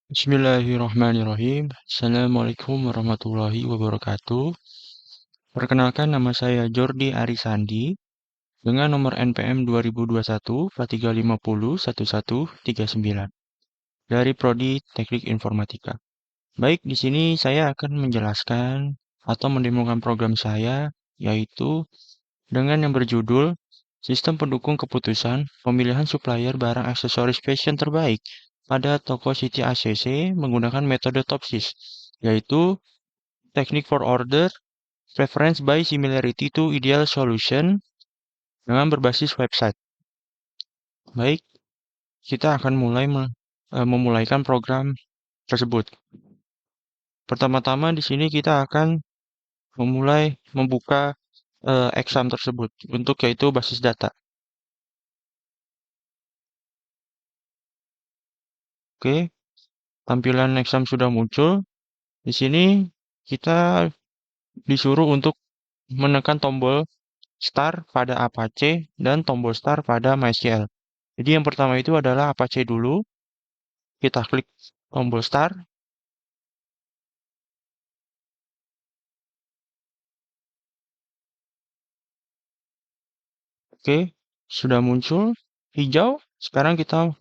Bismillahirrahmanirrahim. Assalamualaikum warahmatullahi wabarakatuh. Perkenalkan, nama saya Jordi Arisandi dengan nomor NPM 2021 4350 1139 dari Prodi Teknik Informatika. Baik, di sini saya akan menjelaskan atau mendemokan program saya, yaitu dengan yang berjudul Sistem Pendukung Keputusan Pemilihan Supplier Barang Aksesoris Fashion Terbaik pada toko Siti ACC menggunakan metode TOPSIS, yaitu teknik for order, preference by similarity to ideal solution dengan berbasis website. Baik, kita akan memulaikan program tersebut. Pertama-tama di sini kita akan membuka exam tersebut untuk yaitu basis data. Oke, tampilan exam sudah muncul. Di sini kita disuruh untuk menekan tombol Start pada Apache dan tombol Start pada MySQL. Jadi yang pertama itu adalah Apache dulu. Kita klik tombol Start. Oke, sudah muncul hijau. Sekarang kita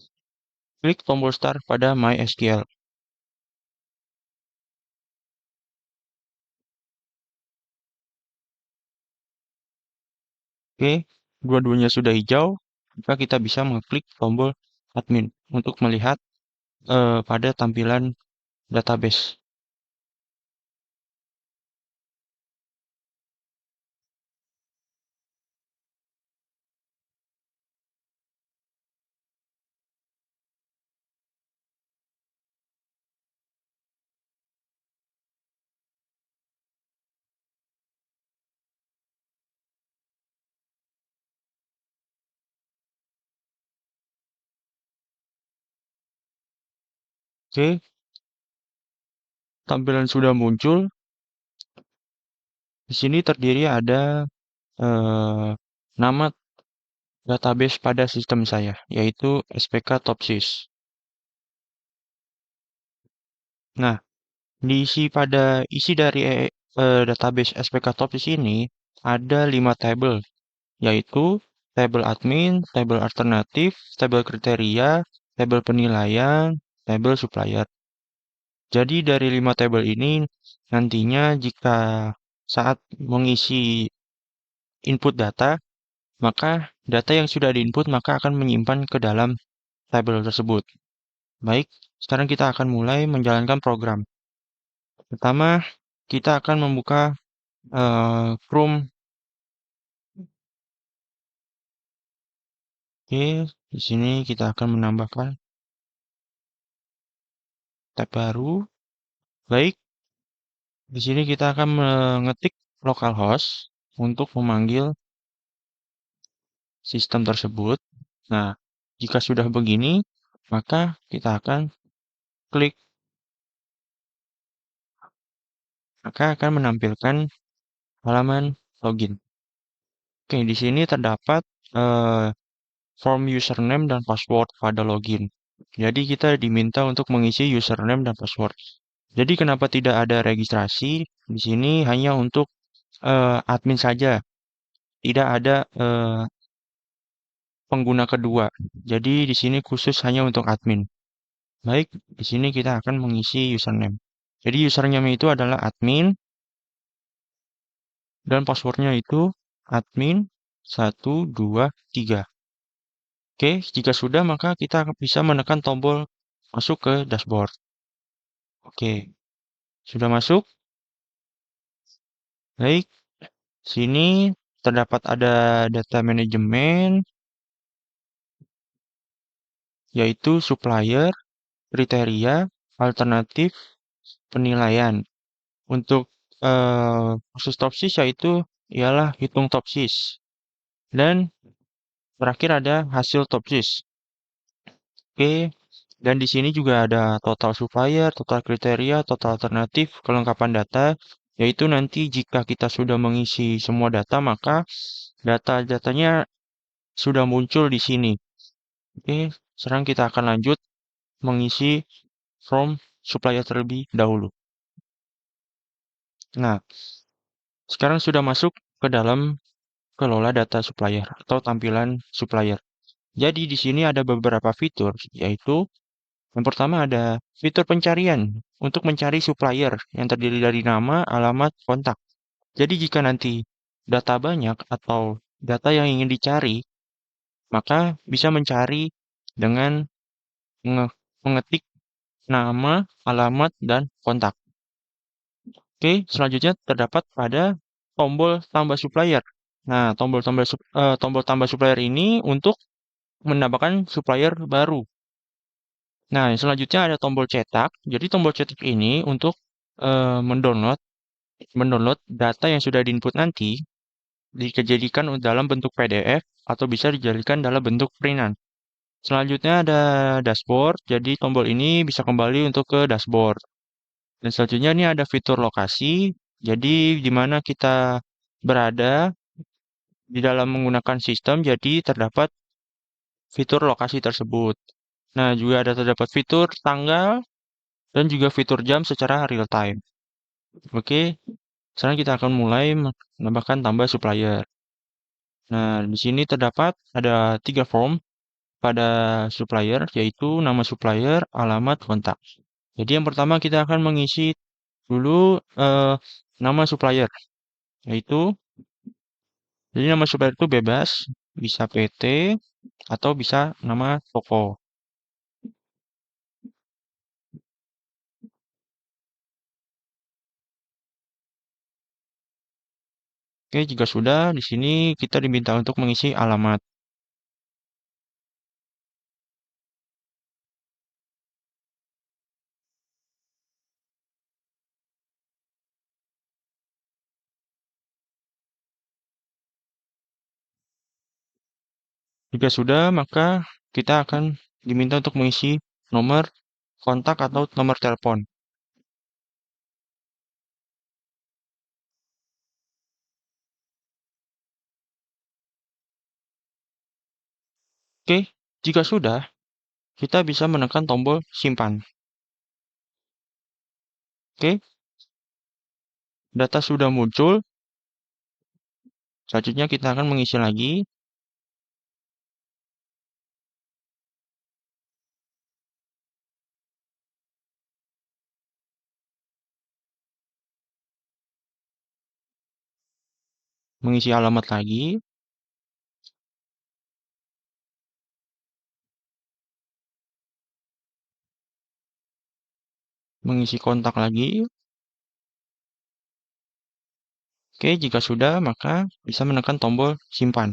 klik tombol Start pada MySQL. Oke, dua-duanya sudah hijau. Maka kita bisa mengklik tombol Admin untuk melihat pada tampilan database. Oke, tampilan sudah muncul. Di sini terdiri ada nama database pada sistem saya, yaitu SPK Topsys. Nah, isi dari database SPK Topsys ini ada 5 tabel, yaitu tabel admin, tabel alternatif, tabel kriteria, tabel penilaian, tabel supplier. Jadi dari 5 tabel ini nantinya jika saat mengisi input data, maka data yang sudah diinput maka akan menyimpan ke dalam tabel tersebut. Baik, sekarang kita akan mulai menjalankan program. Pertama, kita akan membuka Chrome. Oke, di sini kita akan menambahkan tab baru. Baik, di sini kita akan mengetik localhost untuk memanggil sistem tersebut. Nah, jika sudah begini, maka kita akan klik, maka akan menampilkan halaman login. Oke, di sini terdapat eh, form username dan password pada login. Jadi kita diminta untuk mengisi username dan password. Jadi kenapa tidak ada registrasi? Di sini hanya untuk admin saja. Tidak ada pengguna kedua. Jadi di sini khusus hanya untuk admin. Baik, di sini kita akan mengisi username. Jadi username itu adalah admin dan passwordnya itu admin 123. Oke, jika sudah maka kita bisa menekan tombol masuk ke dashboard. Oke, sudah masuk. Baik, sini terdapat ada data manajemen, yaitu supplier, kriteria, alternatif, penilaian. Untuk khusus topsis yaitu ialah hitung topsis. Dan terakhir ada hasil topsis. Oke, dan di sini juga ada total supplier, total kriteria, total alternatif, kelengkapan data, yaitu nanti jika kita sudah mengisi semua data, maka data-datanya sudah muncul di sini. Oke, sekarang kita akan lanjut mengisi from supplier terlebih dahulu. Nah, sekarang sudah masuk ke dalam kelola data supplier atau tampilan supplier. Jadi di sini ada beberapa fitur, yaitu yang pertama ada fitur pencarian untuk mencari supplier yang terdiri dari nama, alamat, kontak. Jadi jika nanti data banyak atau data yang ingin dicari, maka bisa mencari dengan mengetik nama, alamat, dan kontak. Oke, selanjutnya terdapat pada tombol tambah supplier. Nah, tombol tambah supplier ini untuk menambahkan supplier baru. Nah, selanjutnya ada tombol cetak. Jadi tombol cetak ini untuk mendownload mendownload data yang sudah diinput nanti dijadikan dalam bentuk PDF atau bisa dijadikan dalam bentuk printan. Selanjutnya ada dashboard. Jadi tombol ini bisa kembali untuk ke dashboard. Dan selanjutnya ini ada fitur lokasi. Jadi di mana kita berada di dalam menggunakan sistem, jadi terdapat fitur lokasi tersebut. Nah, juga ada terdapat fitur tanggal dan juga fitur jam secara real time. Oke, sekarang kita akan mulai menambahkan tambah supplier. Nah, di sini terdapat ada 3 form pada supplier, yaitu nama supplier, alamat, kontak. Jadi yang pertama kita akan mengisi dulu nama supplier, yaitu jadi nama supplier itu bebas, bisa PT atau bisa nama toko. Oke, jika sudah, di sini kita diminta untuk mengisi alamat. Jika sudah, maka kita akan diminta untuk mengisi nomor kontak atau nomor telepon. Oke, jika sudah, kita bisa menekan tombol simpan. Oke, data sudah muncul. Selanjutnya kita akan mengisi lagi, mengisi alamat lagi, mengisi kontak lagi. Oke, jika sudah, maka bisa menekan tombol simpan.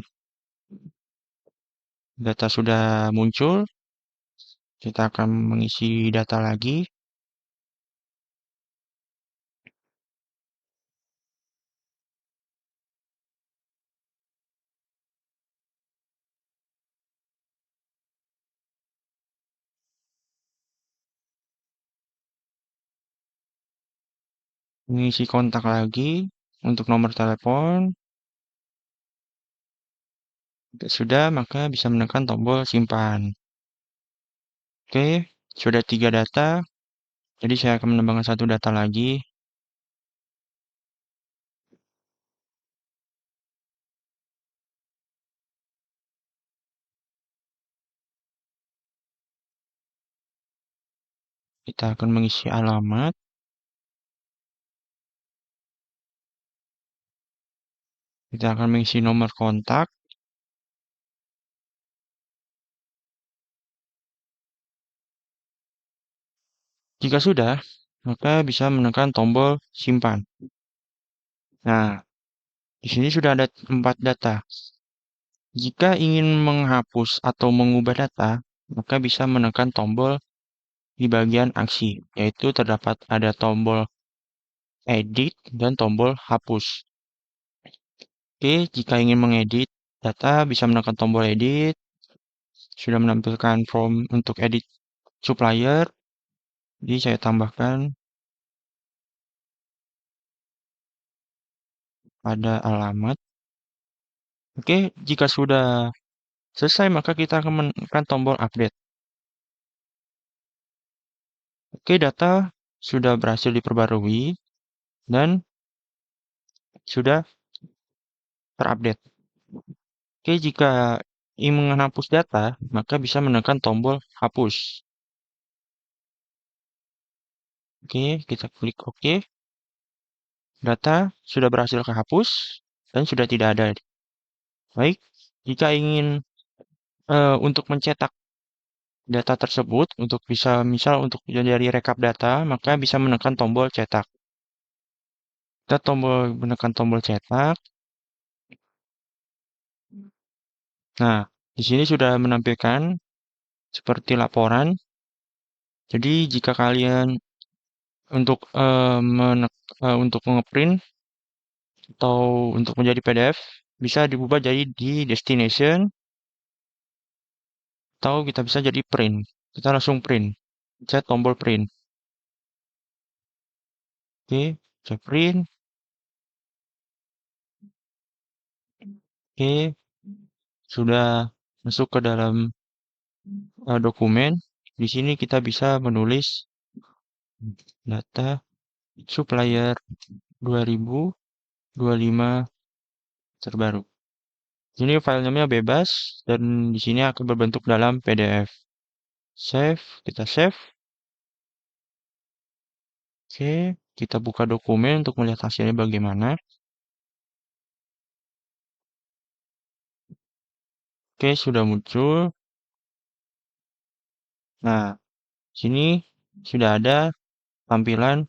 Data sudah muncul, kita akan mengisi data lagi. Mengisi kontak lagi untuk nomor telepon. Jika sudah, maka bisa menekan tombol simpan. Oke, sudah 3 data. Jadi saya akan menambahkan 1 data lagi. Kita akan mengisi alamat. Kita akan mengisi nomor kontak. Jika sudah, maka bisa menekan tombol simpan. Nah, di sini sudah ada 4 data. Jika ingin menghapus atau mengubah data, maka bisa menekan tombol di bagian aksi, yaitu terdapat ada tombol edit dan tombol hapus. Oke, jika ingin mengedit data, bisa menekan tombol edit. Sudah menampilkan form untuk edit supplier. Jadi saya tambahkan pada alamat. Oke, jika sudah selesai, maka kita akan menekan tombol update. Oke, data sudah berhasil diperbarui dan sudah terupdate. Oke, jika ingin menghapus data, maka bisa menekan tombol hapus. Oke, kita klik OK. Data sudah berhasil kehapus dan sudah tidak ada. Baik, jika ingin untuk mencetak data tersebut, untuk bisa misal untuk jadi rekap data, maka bisa menekan tombol cetak. Kita menekan tombol cetak. Nah, di sini sudah menampilkan seperti laporan. Jadi jika kalian untuk untuk ngeprint atau untuk menjadi PDF bisa diubah jadi di destination atau kita bisa jadi print. Kita langsung print. Pencet tombol print. Oke, saya print. Oke, sudah masuk ke dalam dokumen. Di sini kita bisa menulis data supplier 2025 terbaru. Ini filenya bebas dan di sini akan berbentuk dalam PDF. Save, kita save. Oke, kita buka dokumen untuk melihat hasilnya bagaimana. Oke, sudah muncul. Nah, sini sudah ada tampilan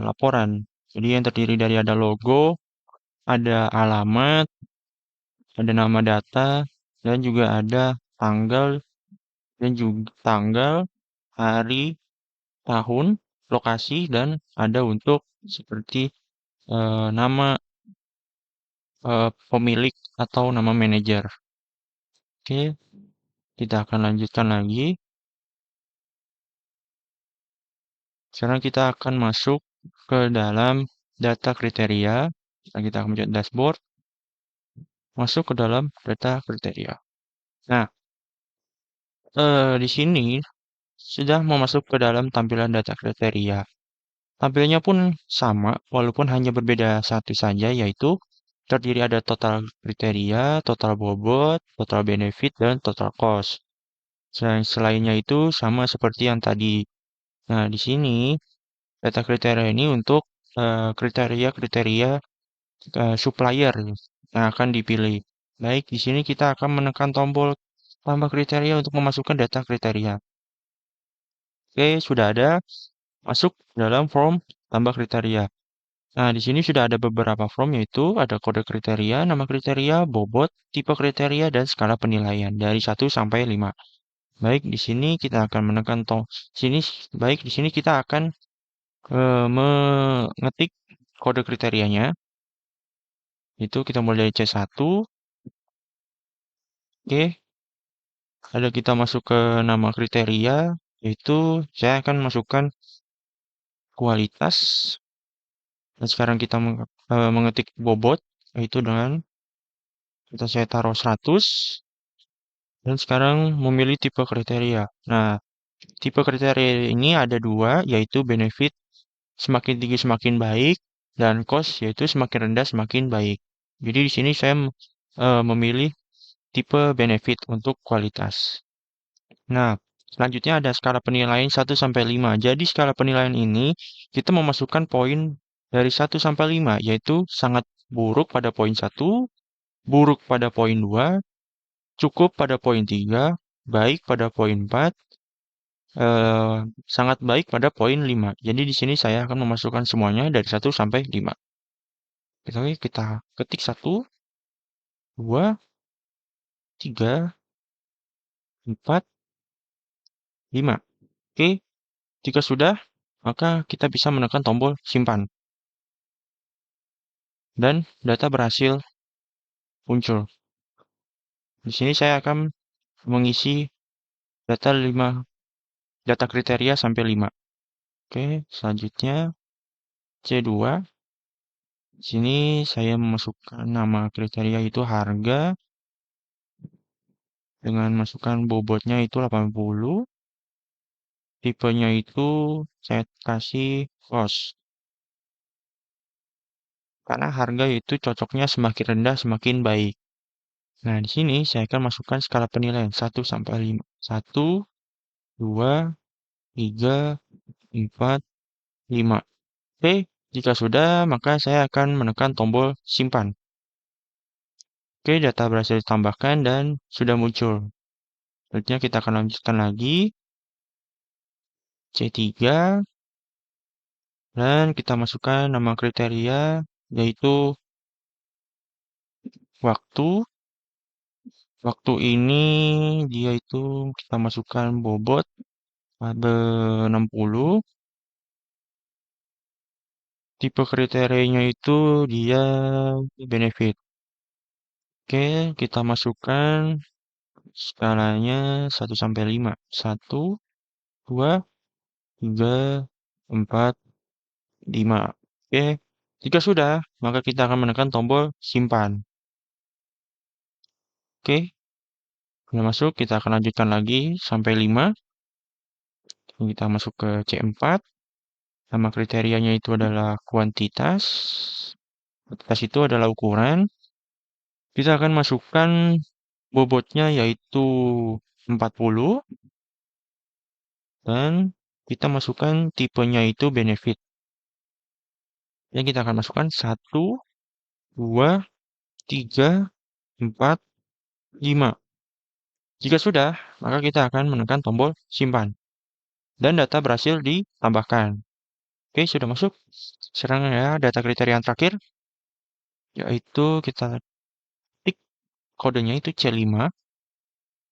laporan. Jadi yang terdiri dari ada logo, ada alamat, ada nama data, dan juga ada tanggal dan juga tanggal, hari, tahun, lokasi, dan ada untuk seperti nama pemilik atau nama manajer. Oke, kita akan lanjutkan lagi. Sekarang kita akan masuk ke dalam data kriteria. Kita akan mencet dashboard, masuk ke dalam data kriteria. Nah, di sini sudah mau masuk ke dalam tampilan data kriteria. Tampilnya pun sama, walaupun hanya berbeda satu saja, yaitu terdiri ada total kriteria, total bobot, total benefit, dan total cost. Selainnya itu sama seperti yang tadi. Nah, di sini data kriteria ini untuk kriteria-kriteria supplier yang akan dipilih. Baik, di sini kita akan menekan tombol tambah kriteria untuk memasukkan data kriteria. Oke, sudah ada masuk dalam form tambah kriteria. Nah, di sini sudah ada beberapa form yaitu ada kode kriteria, nama kriteria, bobot, tipe kriteria, dan skala penilaian dari 1 sampai 5. Baik, di sini kita akan menekan sini baik di sini kita akan mengetik kode kriterianya. Itu kita mulai dari C1. Oke, ada kita masuk ke nama kriteria, yaitu saya akan masukkan kualitas. Dan sekarang kita mengetik bobot, yaitu dengan saya taruh 100. Dan sekarang memilih tipe kriteria. Nah, tipe kriteria ini ada dua, yaitu benefit semakin tinggi semakin baik, dan cost yaitu semakin rendah semakin baik. Jadi di sini saya memilih tipe benefit untuk kualitas. Nah, selanjutnya ada skala penilaian 1 sampai 5. Jadi skala penilaian ini kita memasukkan poin dari 1 sampai 5, yaitu sangat buruk pada poin 1, buruk pada poin 2, cukup pada poin 3, baik pada poin 4, sangat baik pada poin 5. Jadi di sini saya akan memasukkan semuanya dari 1 sampai 5. Oke, kita ketik 1, 2, 3, 4, 5. Oke, jika sudah, maka kita bisa menekan tombol simpan. Dan data berhasil muncul. Di sini saya akan mengisi data data kriteria sampai 5. Oke, selanjutnya C2. Di sini saya memasukkan nama kriteria itu harga dengan masukkan bobotnya itu 80. tipenya itu saya kasih cost. Karena harga itu cocoknya semakin rendah semakin baik. Nah, di sini saya akan masukkan skala penilaian 1 sampai 5. 1, 2, 3, 4, 5. Oke, jika sudah, maka saya akan menekan tombol simpan. Oke, data berhasil ditambahkan dan sudah muncul. Selanjutnya kita akan lanjutkan lagi. C3. Dan kita masukkan nama kriteria, yaitu waktu. Waktu ini dia itu kita masukkan bobot pada 60. Tipe kriterianya itu dia benefit. Oke, kita masukkan skalanya 1 sampai 5. 1, 2, 3, 4, 5. Oke, jika sudah, maka kita akan menekan tombol simpan. Oke, sudah masuk, kita akan lanjutkan lagi sampai 5. Kita masuk ke C4. Nama kriterianya itu adalah kuantitas. Kuantitas itu adalah ukuran. Kita akan masukkan bobotnya yaitu 40. Dan kita masukkan tipenya itu benefit. Dan kita akan masukkan 1, 2, 3, 4, 5. Jika sudah, maka kita akan menekan tombol simpan. Dan data berhasil ditambahkan. Oke, sudah masuk. Sekarang ya, data kriteria yang terakhir. Yaitu kita ketik kodenya itu C5.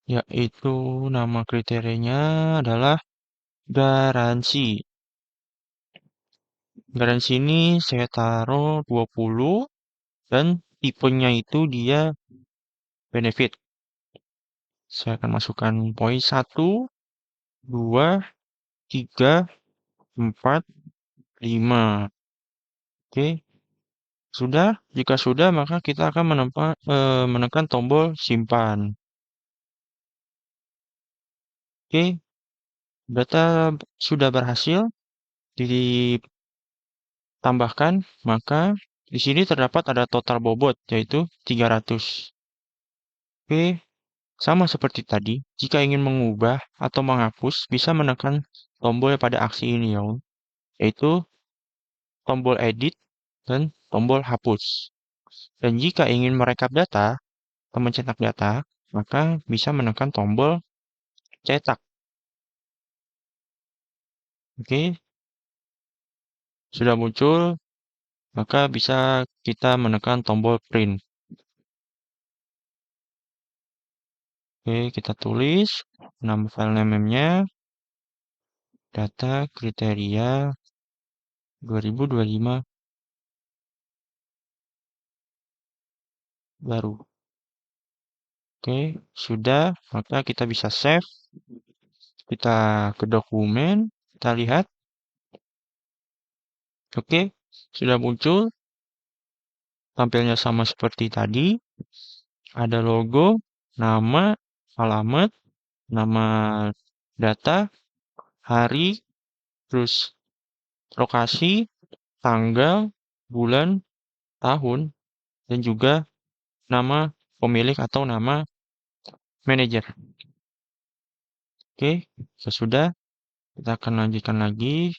Yaitu nama kriterianya adalah garansi. Garansi ini saya taruh 20. Dan tipenya itu dia benefit. Saya akan masukkan poin 1, 2, 3, 4, 5. Oke, sudah. Jika sudah, maka kita akan menekan tombol simpan. Oke, data sudah berhasil ditambahkan, maka di sini terdapat ada total bobot, yaitu 300. Oke, sama seperti tadi, jika ingin mengubah atau menghapus, bisa menekan tombol pada aksi ini, yaitu tombol edit dan tombol hapus. Dan jika ingin merekap data atau mencetak data, maka bisa menekan tombol cetak. Oke, sudah muncul, maka bisa kita menekan tombol print. Oke, kita tulis nama file name-nya data kriteria 2025 baru. Oke, sudah, maka kita bisa save. Kita ke dokumen, kita lihat. Oke, sudah muncul. Tampilnya sama seperti tadi. Ada logo, nama, alamat, nama data, hari, terus lokasi, tanggal, bulan, tahun, dan juga nama pemilik atau nama manajer. Oke, sesudah kita akan lanjutkan lagi.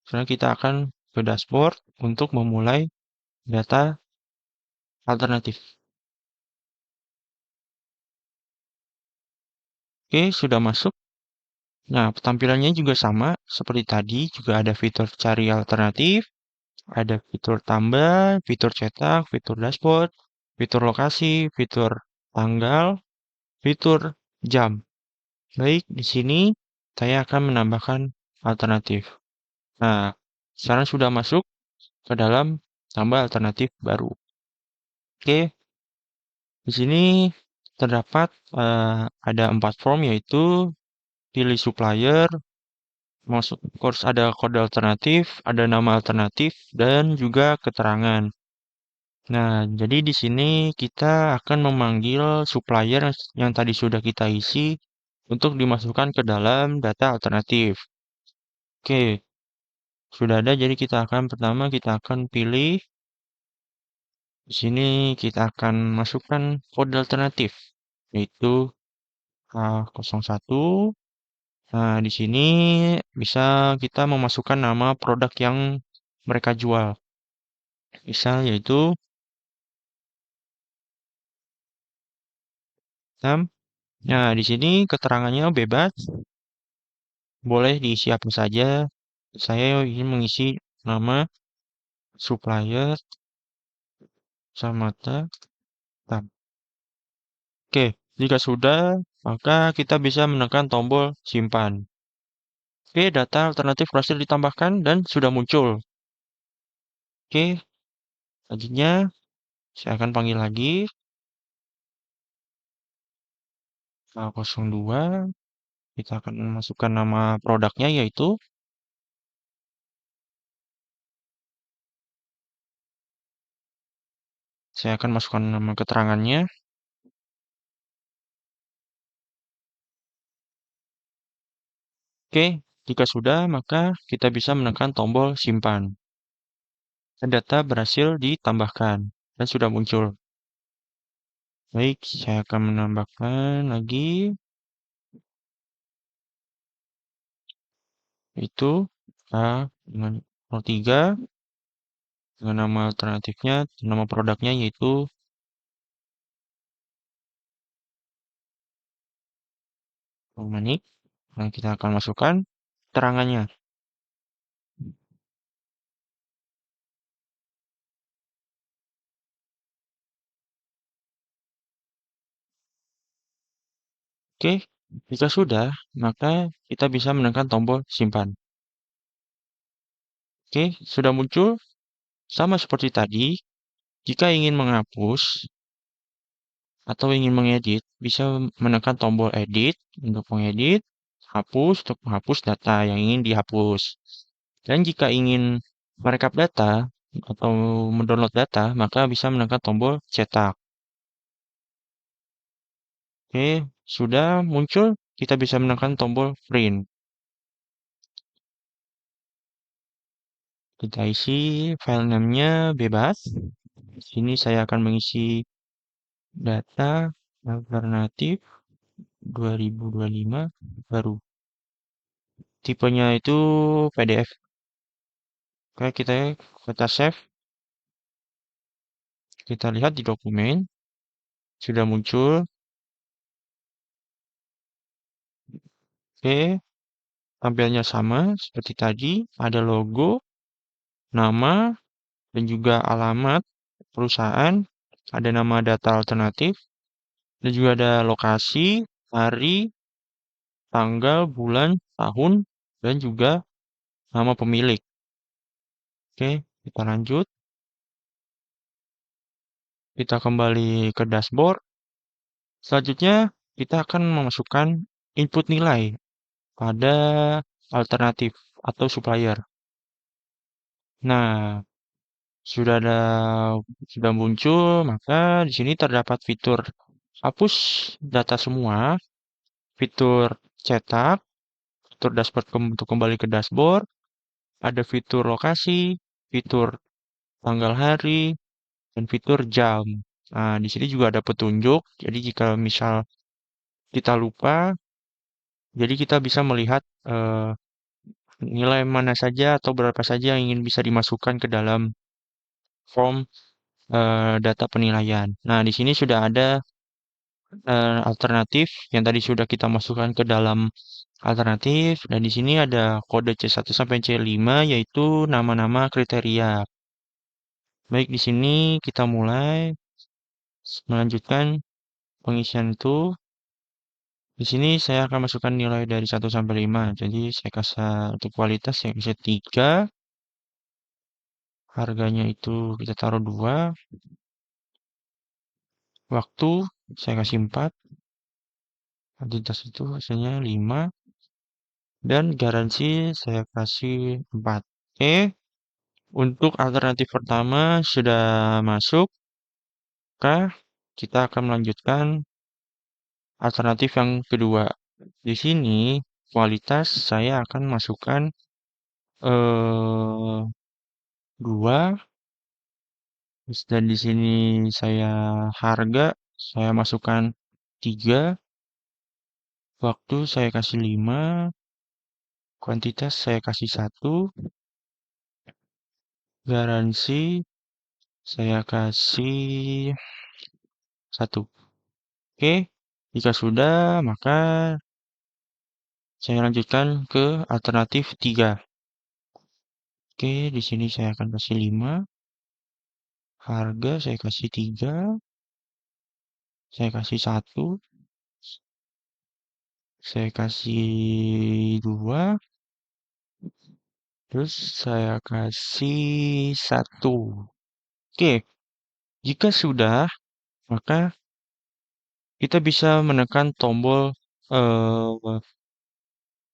Sekarang kita akan ke dashboard untuk memulai data alternatif. Oke, sudah masuk. Nah, tampilannya juga sama seperti tadi, juga ada fitur cari alternatif, ada fitur tambah, fitur cetak, fitur dashboard, fitur lokasi, fitur tanggal, fitur jam. Baik, di sini saya akan menambahkan alternatif. Nah, sekarang sudah masuk ke dalam tambah alternatif baru. Oke, di sini terdapat ada 4 form, yaitu pilih supplier, masuk course, ada kode alternatif, ada nama alternatif, dan juga keterangan. Nah, jadi di sini kita akan memanggil supplier yang tadi sudah kita isi untuk dimasukkan ke dalam data alternatif. Oke, sudah ada. Jadi pertama kita akan pilih di sini kita akan masukkan kode alternatif yaitu A01. Nah, di sini bisa kita memasukkan nama produk yang mereka jual. Misal yaitu 6. Nah, di sini keterangannya bebas, boleh diisi apa saja. Saya ingin mengisi nama supplier Samata Tab. Oke, jika sudah, maka kita bisa menekan tombol simpan. Oke, data alternatif berhasil ditambahkan dan sudah muncul. Oke, selanjutnya saya akan panggil lagi A02. Kita akan memasukkan nama produknya yaitu saya akan masukkan nama keterangannya. Oke, jika sudah, maka kita bisa menekan tombol simpan. Data berhasil ditambahkan dan sudah muncul. Baik, saya akan menambahkan lagi itu A dengan 03 dengan nama alternatifnya, nama produknya yaitu Manik. Nah, kita akan masukkan keterangannya. Oke, jika sudah, maka kita bisa menekan tombol simpan. Oke, sudah muncul. Sama seperti tadi, jika ingin menghapus atau ingin mengedit, bisa menekan tombol edit untuk mengedit, hapus untuk menghapus data yang ingin dihapus. Dan jika ingin merekap data atau mendownload data, maka bisa menekan tombol cetak. Oke, sudah muncul, kita bisa menekan tombol print. Kita isi file name-nya bebas. Di sini saya akan mengisi data alternatif 2025 baru. Tipenya itu PDF. Oke, kita save. Kita lihat di dokumen. Sudah muncul. Oke, tampilnya sama seperti tadi. Ada logo, nama, dan juga alamat perusahaan. Ada nama data alternatif. Dan juga ada lokasi, hari, tanggal, bulan, tahun, dan juga nama pemilik. Oke, kita lanjut. Kita kembali ke dashboard. Selanjutnya, kita akan memasukkan input nilai pada alternatif atau supplier. Nah, sudah ada sudah muncul, maka di sini terdapat fitur hapus data semua, fitur cetak, fitur dashboard untuk kembali ke dashboard, ada fitur lokasi, fitur tanggal hari, dan fitur jam. Nah, di sini juga ada petunjuk. Jadi jika misal kita lupa, jadi kita bisa melihat nilai mana saja atau berapa saja yang ingin bisa dimasukkan ke dalam form data penilaian. Nah, di sini sudah ada alternatif yang tadi sudah kita masukkan ke dalam alternatif dan di sini ada kode C1 sampai C5 yaitu nama-nama kriteria. Baik, di sini kita mulai melanjutkan pengisian itu. Di sini saya akan masukkan nilai dari 1 sampai 5. Jadi saya kasih untuk kualitas saya kasih 3. Harganya itu kita taruh 2. Waktu saya kasih 4. Kuantitas itu hasilnya 5. Dan garansi saya kasih 4. Oke. Untuk alternatif pertama sudah masuk, maka kita akan melanjutkan alternatif yang kedua. Di sini kualitas saya akan masukkan eh 2, dan di sini saya harga saya masukkan 3, waktu saya kasih 5, kuantitas saya kasih 1, garansi saya kasih 1. Oke, jika sudah, maka saya lanjutkan ke alternatif 3. Oke, di sini saya akan kasih 5, harga saya kasih 3, saya kasih 1, saya kasih 2, terus saya kasih 1. Oke, jika sudah, maka kita bisa menekan tombol eh,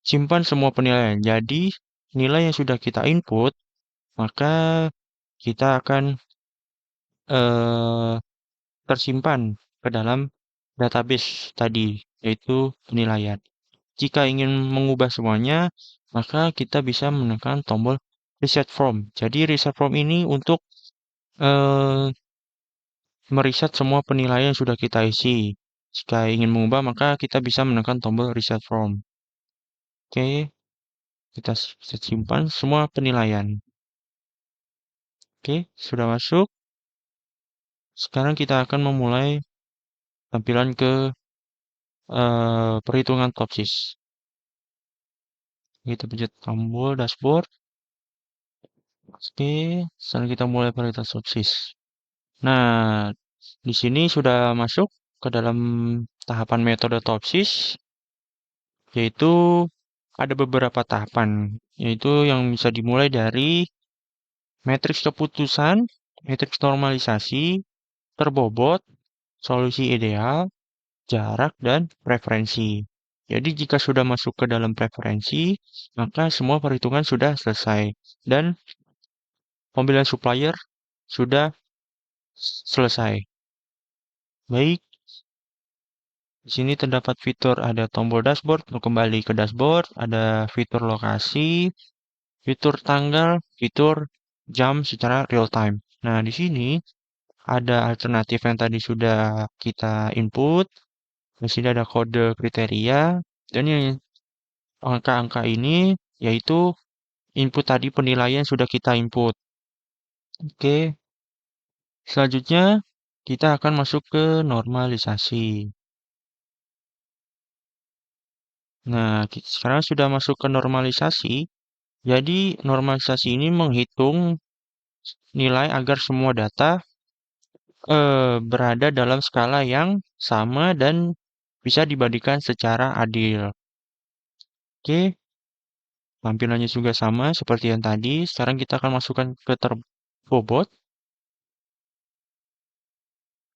simpan semua penilaian. Jadi, nilai yang sudah kita input, maka kita akan eh, tersimpan ke dalam database tadi, yaitu penilaian. Jika ingin mengubah semuanya, maka kita bisa menekan tombol reset from. Jadi reset from ini untuk eh, mereset semua penilaian yang sudah kita isi. Jika ingin mengubah, maka kita bisa menekan tombol reset from. Oke, kita simpan semua penilaian. Oke, sudah masuk. Sekarang kita akan memulai tampilan ke perhitungan topsis. Kita pencet tombol dashboard. Oke, sekarang kita mulai perhitungan topsis. Nah, di sini sudah masuk ke dalam tahapan metode topsis, yaitu ada beberapa tahapan, yaitu yang bisa dimulai dari matriks keputusan, matriks normalisasi, terbobot, solusi ideal, jarak, dan preferensi. Jadi jika sudah masuk ke dalam preferensi, maka semua perhitungan sudah selesai. Dan pemilihan supplier sudah selesai. Baik, di sini terdapat fitur ada tombol dashboard untuk kembali ke dashboard, ada fitur lokasi, fitur tanggal, fitur jam secara real time. Nah, di sini ada alternatif yang tadi sudah kita input. Di sini ada kode kriteria dan yang angka-angka ini yaitu input tadi penilaian sudah kita input. Oke, selanjutnya kita akan masuk ke normalisasi. Nah, sekarang sudah masuk ke normalisasi. Jadi normalisasi ini menghitung nilai agar semua data berada dalam skala yang sama dan bisa dibandingkan secara adil. Oke, tampilannya juga sama seperti yang tadi. Sekarang kita akan masukkan ke terbobot.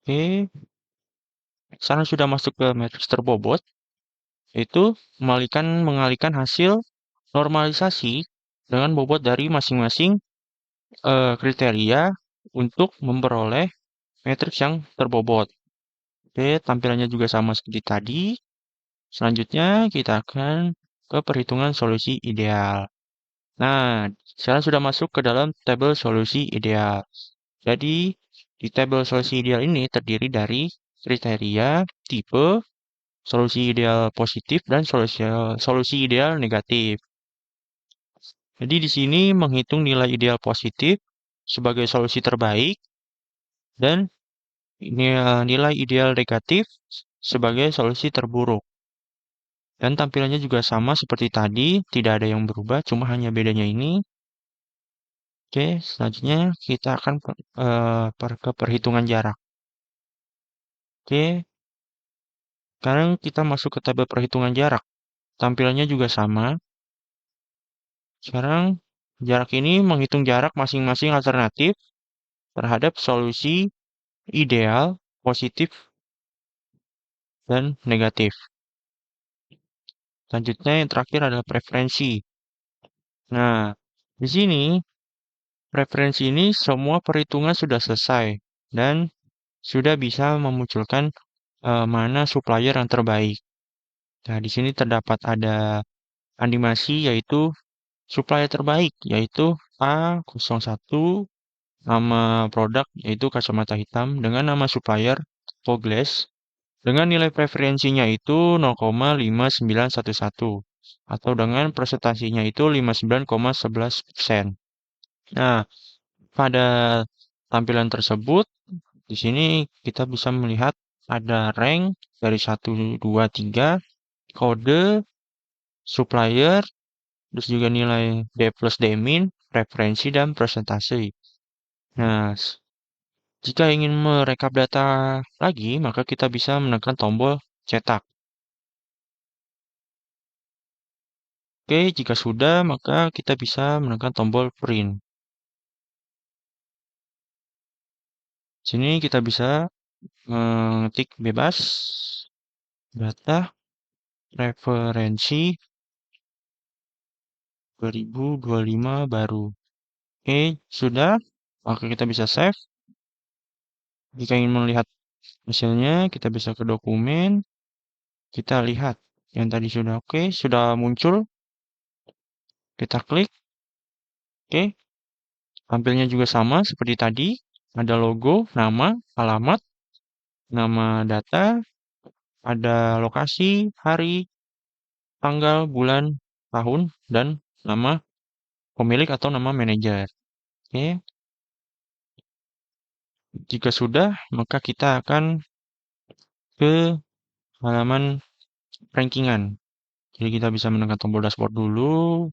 Oke, sekarang sudah masuk ke matriks terbobot, yaitu mengalihkan hasil normalisasi dengan bobot dari masing-masing kriteria untuk memperoleh matriks yang terbobot. Oke, tampilannya juga sama seperti tadi. Selanjutnya kita akan ke perhitungan solusi ideal. Nah, sekarang sudah masuk ke dalam tabel solusi ideal. Jadi, di tabel solusi ideal ini terdiri dari kriteria, tipe, solusi ideal positif, dan solusi ideal negatif. Jadi di sini menghitung nilai ideal positif sebagai solusi terbaik dan nilai ideal negatif sebagai solusi terburuk. Dan tampilannya juga sama seperti tadi, tidak ada yang berubah, cuma hanya bedanya ini. Oke, selanjutnya kita akan ke perhitungan jarak. Oke, sekarang kita masuk ke tabel perhitungan jarak. Tampilannya juga sama. Sekarang jarak ini menghitung jarak masing-masing alternatif terhadap solusi ideal, positif, dan negatif. Selanjutnya yang terakhir adalah preferensi. Nah, di sini preferensi ini semua perhitungan sudah selesai dan sudah bisa memunculkan mana supplier yang terbaik. Nah, di sini terdapat ada animasi yaitu supplier terbaik yaitu A01, nama produk yaitu kacamata hitam dengan nama supplier Foglass dengan nilai preferensinya itu 0,5911 atau dengan presentasinya itu 59,11%. Nah, pada tampilan tersebut di sini kita bisa melihat ada rank dari 1, 2, 3, kode, supplier, terus juga nilai D plus D min, preferensi, dan presentasi. Nah, jika ingin merekap data lagi, maka kita bisa menekan tombol cetak. Oke, jika sudah, maka kita bisa menekan tombol print. Sini kita bisa mengetik bebas, data, referensi 2025 baru. Oke, sudah. Maka kita bisa save. Jika ingin melihat hasilnya, kita bisa ke dokumen. Kita lihat yang tadi sudah oke, sudah muncul. Kita klik. Oke, tampilnya juga sama seperti tadi. Ada logo, nama, alamat, nama data, ada lokasi, hari, tanggal, bulan, tahun, dan nama pemilik atau nama manajer. Oke, jika sudah, maka kita akan ke halaman rankingan. Jadi kita bisa menekan tombol dashboard dulu,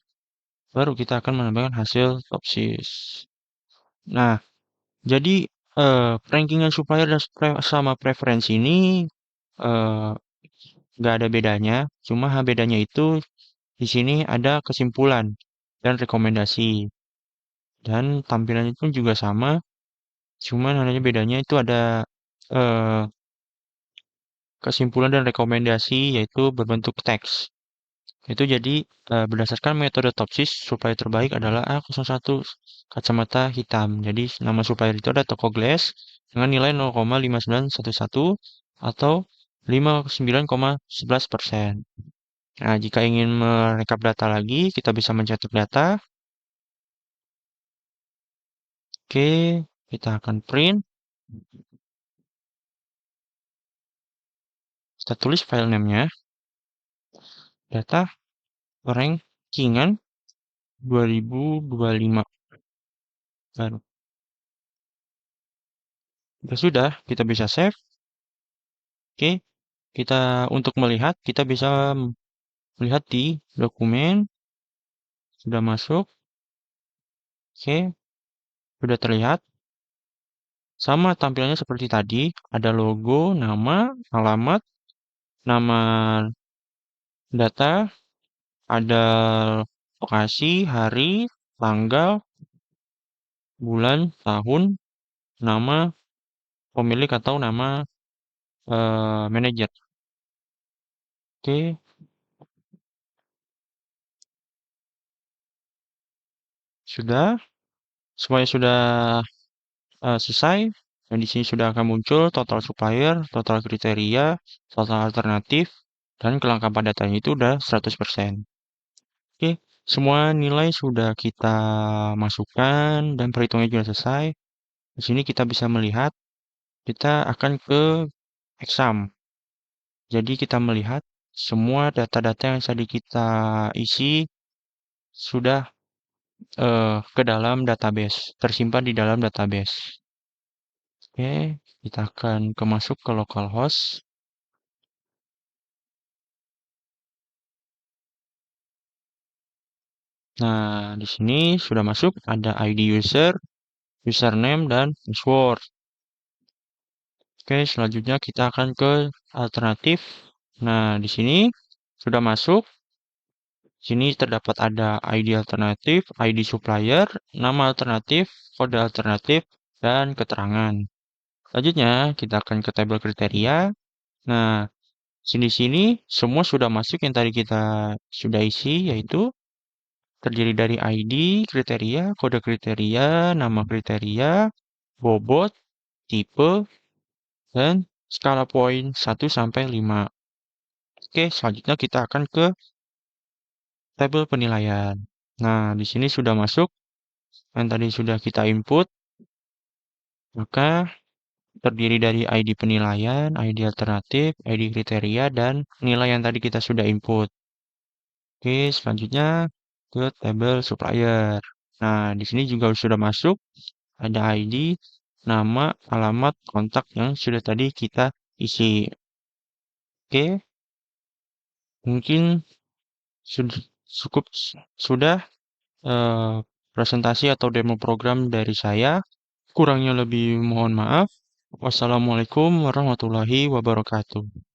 baru kita akan menambahkan hasil topsis. Nah, jadi rankingan supplier dan sama preferensi ini eh, nggak ada bedanya, cuma bedanya itu di sini ada kesimpulan dan rekomendasi. Dan tampilannya pun juga sama, cuman hanya bedanya itu ada eh, kesimpulan dan rekomendasi yaitu berbentuk teks. Itu jadi berdasarkan metode topsis, supplier terbaik adalah A01 kacamata hitam. Jadi nama supplier itu ada toko Glass dengan nilai 0,5911 atau 59,11%. Nah, jika ingin merekap data lagi, kita bisa mencetak data. Oke, kita akan print. Kita tulis file name-nya. Data rankingan 2025. Baru. Jika sudah, kita bisa save. Oke, kita untuk melihat, kita bisa melihat di dokumen. Sudah masuk. Oke, sudah terlihat. Sama tampilannya seperti tadi. Ada logo, nama, alamat, nama data, ada lokasi, hari, tanggal, bulan, tahun, nama pemilik atau nama manajer. Oke, sudah. Semuanya sudah selesai. Dan di sini sudah akan muncul total supplier, total kriteria, total alternatif, dan kelengkapan datanya itu udah 100%. Oke, semua nilai sudah kita masukkan dan perhitungannya juga selesai. Di sini kita bisa melihat kita akan ke exam. Jadi kita melihat semua data-data yang tadi kita isi sudah ke dalam database, tersimpan di dalam database. Oke, kita akan masuk ke localhost. Nah, di sini sudah masuk ada ID user, username, dan password. Oke, selanjutnya kita akan ke alternatif. Nah, di sini sudah masuk. Sini terdapat ada ID alternatif, ID supplier, nama alternatif, kode alternatif, dan keterangan. Selanjutnya, kita akan ke tabel kriteria. Nah, sini-sini semua sudah masuk yang tadi kita sudah isi, yaitu terdiri dari ID, kriteria, kode kriteria, nama kriteria, bobot, tipe, dan skala poin 1 sampai 5. Oke, selanjutnya kita akan ke tabel penilaian. Nah, di sini sudah masuk yang tadi sudah kita input, maka terdiri dari ID penilaian, ID alternatif, ID kriteria, dan nilai yang tadi kita sudah input. Oke, selanjutnya ke tabel supplier. Nah, di sini juga sudah masuk, ada ID, nama, alamat, kontak yang sudah tadi kita isi. Oke, mungkin sudah cukup sudah eh, presentasi atau demo program dari saya. Kurangnya lebih mohon maaf. Wassalamualaikum warahmatullahi wabarakatuh.